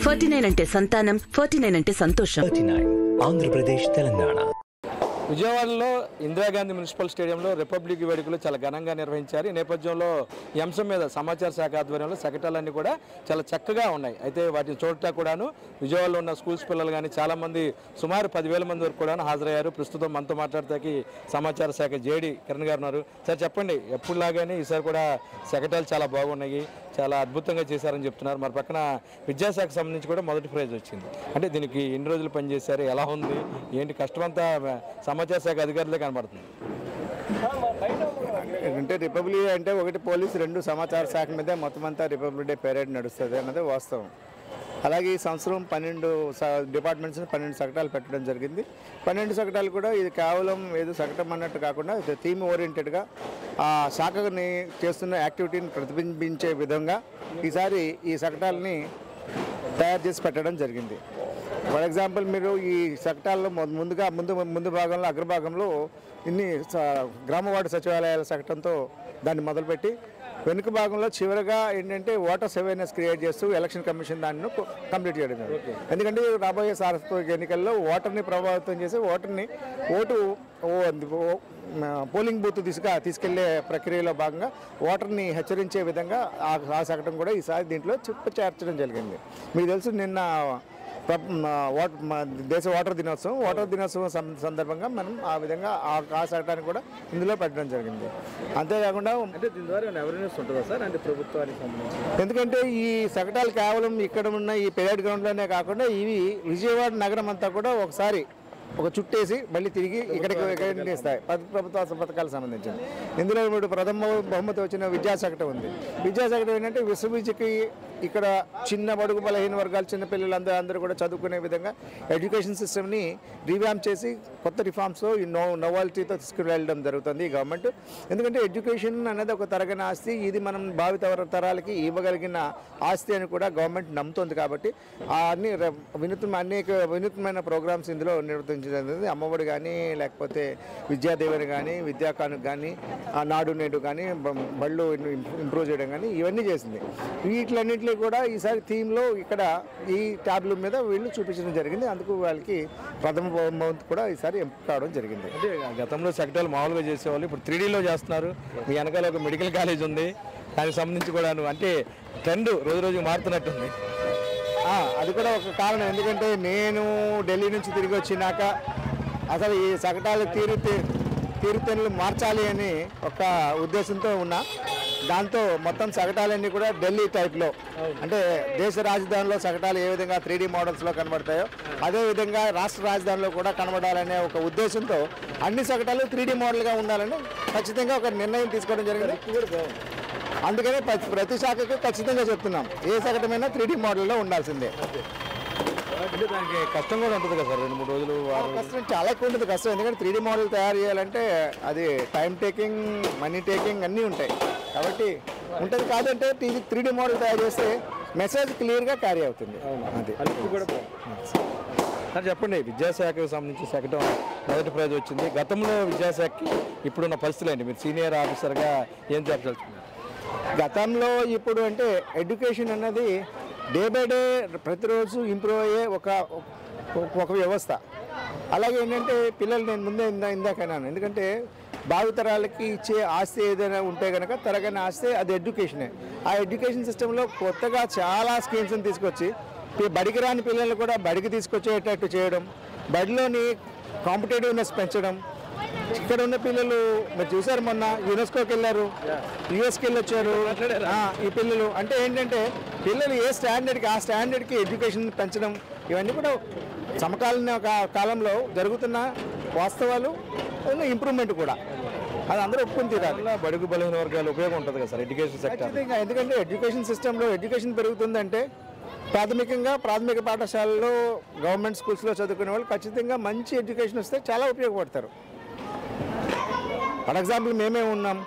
49 అంటే సంతానం, 49 అంటే సంతోషం. 39 ఆంధ్రప్రదేశ్, తెలంగాణ. విజయవాడలో ఇందిరాగాంధీ మున్సిపల్ స్టేడియంలో రిపబ్లిక్ వేడుకలు చాలా ఘనంగా నిర్వహించారు. ఈ నేపథ్యంలో ఈ అంశం మీద సమాచార శాఖ ఆధ్వర్యంలో శకటాలన్నీ కూడా చాలా చక్కగా ఉన్నాయి. అయితే వాటిని చూడటం కూడాను విజయవాడలో ఉన్న స్కూల్స్ పిల్లలు కానీ చాలామంది సుమారు 10,000 మంది వరకు కూడా హాజరయ్యారు. ప్రస్తుతం మనతో మాట్లాడతాకి సమాచార శాఖ జేడి కిరణ్ గారు ఉన్నారు. సార్ చెప్పండి, ఎప్పుడులాగానే ఈసారి కూడా శకటాలు చాలా బాగున్నాయి, చాలా అద్భుతంగా చేశారని చెప్తున్నారు. మరి పక్కన విద్యాశాఖకు సంబంధించి కూడా మొదటి ప్రైజ్ వచ్చింది. అంటే దీనికి ఎన్ని రోజులు పనిచేశారు, ఎలా ఉంది, ఏంటి కష్టమంతా సమాచార శాఖ అధికారులే కనబడుతుంది. అంటే రిపబ్లిక్ అంటే ఒకటి పోలీసు, రెండు సమాచార శాఖ మీద మొత్తం అంతా రిపబ్లిక్ డే పెరేడ్ నడుస్తుంది అన్నది వాస్తవం. అలాగే ఈ సంవత్సరం 12 డిపార్ట్మెంట్స్ 12 శకటాలు పెట్టడం జరిగింది. 12 శకటాలు కూడా ఇది కేవలం ఏదో శకటం అన్నట్టు కాకుండా థీమ్ ఓరియంటెడ్గా ఆ శాఖని చేస్తున్న యాక్టివిటీని ప్రతిబింబించే విధంగా ఈసారి ఈ శకటాలని తయారు చేసి పెట్టడం జరిగింది. ఫర్ ఎగ్జాంపుల్ మీరు ఈ శకటాల్లో ముందు భాగంలో అగ్రభాగంలో ఇన్ని గ్రామ వార్డు సచివాలయాల శకటంతో దాన్ని మొదలుపెట్టి వెనుక భాగంలో చివరిగా ఏంటంటే ఓటర్స్ అవేర్నెస్ క్రియేట్ చేస్తూ ఎలక్షన్ కమిషన్ దాన్ని కంప్లీట్ చేయడం జరిగింది. ఎందుకంటే రాబోయే సార్వత్రిక ఎన్నికల్లో ఓటర్ని ప్రభావితం చేసి ఓటు పోలింగ్ బూత్ తీసుకెళ్లే ప్రక్రియలో భాగంగా ఓటర్ని హెచ్చరించే విధంగా ఆ శకటం కూడా ఈసారి దీంట్లో చేర్చడం జరిగింది. మీకు తెలుసు నిన్న దేశ ఓటర్ దినోత్సవం సందర్భంగా మనం ఆ విధంగా ఆ శకటాన్ని కూడా ఇందులో పెట్టడం జరిగింది. అంతేకాకుండా అంటే దీని ద్వారా అవేర్నెస్ ఉంటుందా సార్, అంటే ప్రభుత్వానికి సంబంధించి? ఎందుకంటే ఈ శకటాలు కేవలం ఇక్కడ ఉన్న ఈ పెరేడ్ గ్రౌండ్లోనే కాకుండా ఇవి విజయవాడ నగరం అంతా కూడా ఒకసారి ఒక చుట్టేసి మళ్ళీ తిరిగి ఇక్కడికి ఇస్తాయి ప్రభుత్వ పథకాలకు సంబంధించింది. ఇందులో ఇప్పుడు ప్రథమ బహుమతి వచ్చిన విద్యాశకటం ఉంది. విద్యాశకటం ఏంటంటే విశ్వవిద్యకి ఇక్కడ చిన్న బడుగు బలహీన వర్గాలు చిన్న పిల్లలందరూ కూడా చదువుకునే విధంగా ఎడ్యుకేషన్ సిస్టమ్ని రివ్యాంప్ చేసి కొత్త రిఫార్మ్స్లో ఈ నోవాలిటీతో తీసుకువెళ్ళడం జరుగుతుంది ఈ గవర్నమెంట్. ఎందుకంటే ఎడ్యుకేషన్ అనేది ఒక తరగని ఆస్తి, ఇది మనం భావిత తరాలకి ఇవ్వగలిగిన ఆస్తి అని కూడా గవర్నమెంట్ నమ్ముతుంది. కాబట్టి అనేక వినూత్నమైన ప్రోగ్రామ్స్ ఇందులో నిర్వర్తించడం. అమ్మఒడి కానీ, లేకపోతే విద్యాదేవని కానీ, విద్యాకానుకు కానీ, నాడు నేడు కానీ, బళ్ళు ఇంప్రూవ్ చేయడం కానీ ఇవన్నీ చేసింది. వీటిలన్నింటిలో కూడా ఈసారి థీమ్లో ఇక్కడ ఈ ట్యాబ్ల మీద వీళ్ళు చూపించడం జరిగింది. అందుకు వాళ్ళకి ప్రథమ బహుమతి కూడా ఈసారి ఎంపిక కావడం జరిగింది. అంటే గతంలో శకటాలు మామూలుగా చేసేవాళ్ళు, ఇప్పుడు 3Dలో చేస్తున్నారు. మీ వెనకాల ఒక మెడికల్ కాలేజ్ ఉంది, దానికి సంబంధించి కూడా అంటే ట్రెండ్ రోజు మారుతున్నట్టుంది. అది కూడా ఒక కారణం. ఎందుకంటే నేను ఢిల్లీ నుంచి తిరిగి వచ్చినాక అసలు ఈ శకటాలు తీరుతెన్నులు మార్చాలి అని ఒక ఉద్దేశంతో ఉన్నా. దాంతో మొత్తం శకటాలన్నీ కూడా ఢిల్లీ టైప్లో, అంటే దేశ రాజధానిలో శకటాలు ఏ విధంగా 3D మోడల్స్లో కనబడతాయో అదేవిధంగా రాష్ట్ర రాజధానిలో కూడా కనబడాలనే ఒక ఉద్దేశంతో అన్ని శకటాలు 3D మోడల్గా ఉండాలని ఖచ్చితంగా ఒక నిర్ణయం తీసుకోవడం జరిగింది. అందుకనే ప్రతి శాఖకి ఖచ్చితంగా చెప్తున్నాం, ఏ శకటమైనా 3D మోడల్లో ఉండాల్సిందే. అంటే దానికి కష్టం కూడా ఉంటుంది కదా సార్, 2-3 రోజులు కష్టం చాలా ఎక్కువ ఉంటుంది. కష్టం ఎందుకంటే 3D మోడల్ తయారు చేయాలంటే అది టైం టేకింగ్, మనీ టేకింగ్ అన్నీ ఉంటాయి. కాబట్టి ఉంటుంది. కాదంటే 3D మోడల్ తయారు చేస్తే మెసేజ్ క్లియర్గా క్యారీ అవుతుంది. అది కూడా సార్ చెప్పండి, విద్యాశాఖకు సంబంధించి శకటం మొదటి ప్రైజ్ వచ్చింది. గతంలో విద్యాశాఖకి ఇప్పుడున్న పరిస్థితులు ఏంటి? మీరు సీనియర్ ఆఫీసర్గా ఏం చెప్పదలుచుకున్నారు? గతంలో ఇప్పుడు అంటే ఎడ్యుకేషన్ అన్నది డే బై డే ప్రతిరోజు ఇంప్రూవ్ అయ్యే ఒక వ్యవస్థ. అలాగే ఏంటంటే పిల్లలు నేను ముందే ఇందాకన్నాను, ఎందుకంటే భావితరాలకి ఇచ్చే ఆస్తి ఏదైనా ఉంటే కనుక తరగని ఆస్తి అది ఎడ్యుకేషనే. ఆ ఎడ్యుకేషన్ సిస్టంలో కొత్తగా చాలా స్కీమ్స్ని తీసుకొచ్చి బడికి రాని పిల్లలు కూడా బడికి తీసుకొచ్చేటట్టు చేయడం, బడిలోని కాంపిటేటివ్నెస్ పెంచడం. ఇక్కడ ఉన్న పిల్లలు మీరు చూసారు, మొన్న యునెస్కోకి వెళ్ళారు, యుఎస్కి వెళ్ళొచ్చారు. ఈ పిల్లలు అంటే ఏంటంటే పిల్లలు ఏ స్టాండర్డ్కి ఆ స్టాండర్డ్కి ఎడ్యుకేషన్ పెంచడం, ఇవన్నీ కూడా సమకాలీన కాలంలో జరుగుతున్న వాస్తవాలు, ఇంప్రూవ్మెంట్ కూడా. అది అందరూ ఒప్పుకుని తీరాలి. బడుగు బలహీన వర్గాలు ఉపయోగం ఉంటుంది కదా సార్ ఎడ్యుకేషన్ సెక్టర్. ఎందుకంటే ఎడ్యుకేషన్ సిస్టంలో ఎడ్యుకేషన్ పెరుగుతుందంటే ప్రాథమిక పాఠశాలలో గవర్నమెంట్ స్కూల్స్లో చదువుకునే వాళ్ళు ఖచ్చితంగా మంచి ఎడ్యుకేషన్ వస్తే చాలా ఉపయోగపడతారు. ఫర్ ఎగ్జాంపుల్ మేమే ఉన్నాం,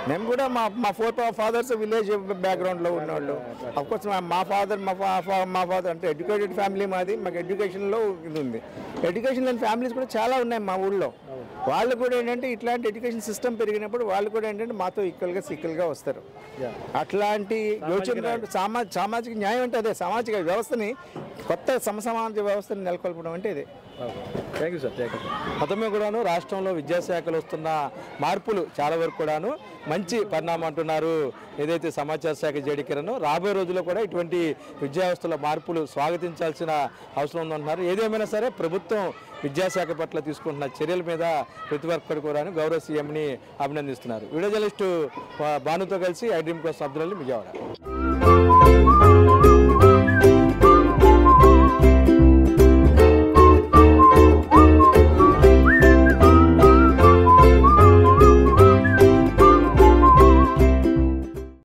మేము కూడా మా ఫాదర్స్ విలేజ్ బ్యాక్గ్రౌండ్లో ఉన్నవాళ్ళు. అఫ్కోర్స్ మా ఫాదర్ అంటే ఎడ్యుకేటెడ్ ఫ్యామిలీ మాది. మాకు ఎడ్యుకేషన్లో ఇది ఉంది. ఎడ్యుకేషన్ లేని ఫ్యామిలీస్ కూడా చాలా ఉన్నాయి మా ఊళ్ళో. వాళ్ళు కూడా ఏంటంటే ఇట్లాంటి ఎడ్యుకేషన్ సిస్టమ్ పెరిగినప్పుడు వాళ్ళు కూడా ఏంటంటే మాతో ఈక్వల్గా వస్తారు. అట్లాంటి యోచన సామాజిక న్యాయం అంటే అదే, సామాజిక వ్యవస్థని కొత్త సమసమాజ వ్యవస్థని నెలకొల్పడం అంటే ఇదే. Thank you sir. Thank you. మొత్తమే కూడాను రాష్ట్రంలో విద్యాశాఖలో వస్తున్న మార్పులు చాలా వరకు కూడాను మంచి పరిణామం అంటున్నారు ఏదైతే సమాచార శాఖ జేడీ కిరణ్. రాబోయే రోజుల్లో కూడా ఇటువంటి విద్యా వ్యవస్థలో మార్పులు స్వాగతించాల్సిన అవసరం ఉందంటున్నారు. ఏదేమైనా సరే ప్రభుత్వం విద్యాశాఖ పట్ల తీసుకుంటున్న చర్యల మీద ప్రతి ఒక్కరు కూడా గౌరవ సీఎంని అభినందిస్తున్నారు. వీడియో జర్నలిస్టు భానుతో కలిసి ఐ డ్రీమ్ కోసం అబ్దుల్ అలీ, విజయవాడ.